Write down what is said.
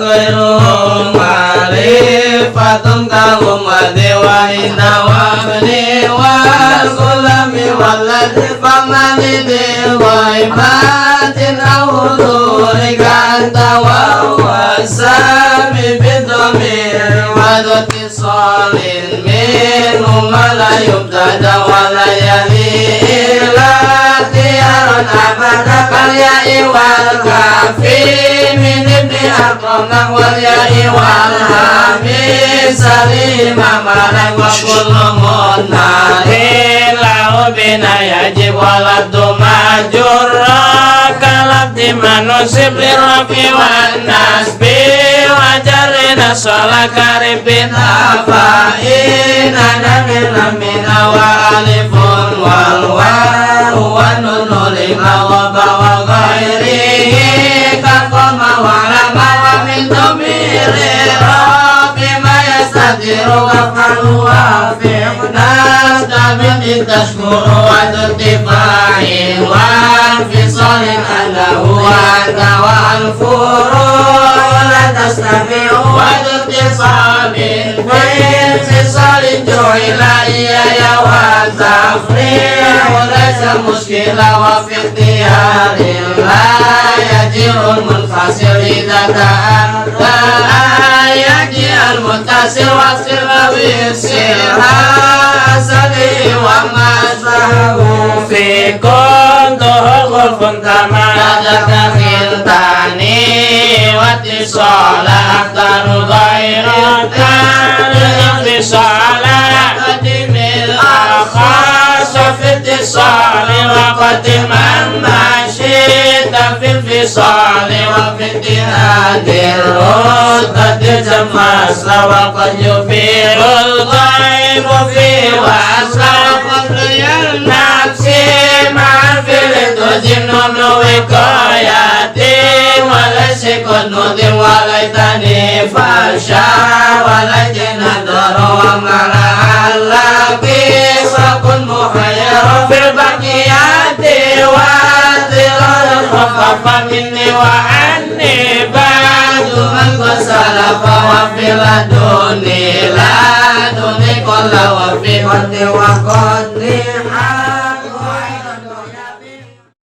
ghairuhum ma'rifatun kahum wa dewaina wa bni wal gulami walladhi famanidi ghaibatin awduri kanta wa wasami bidomir wa dhati salin minhum la yubtada wa la yalila tiyaran abada kalya'i wal kafi min ibni arqamah wal ya'i wal hami salima malang wa kullu munnahin lahu bina yajib waladu majurra kalabdi manusib lirafi wan nasbi wajarina sholah karibin afain adamina mina wa alifun wal waru wa nunuri wa bawa ghairihi kakoma wa lama wa min tumiri rabbi ma yastadiru kafalu wa fi'nas tabin tashkuru wa tutifa'in wa fisalin alahu wa tawal furu la tastabi'u wa tutifa'in fisalin ju'ila iya wa tafri'u laysa muskila wa fi ikhtiyarin la yajirun munfasil idha ta'adha ayaji al-muntasir wa silawi sirha asali wa masahu fi kuntuhu khulfun tamadaka khiltani wa tisalah aktaru ghairaka li'infisalah qadimil akhas fi tisali wa qadiman masyita fi fisali wa fi tihadir rutadir jamasla wa qad yufirul ghaibu fi wasla wa qadriyal nafsi ma'afil tujinun wikayati walai kunudim walaitani fasha walajina doro wa mala'allaki sakun muhayyara fil baqiyati wa tilal khafafa minni wa anni ba'du man qasalafa wa fil aduni la duni kolla wa fi qadni wa qadni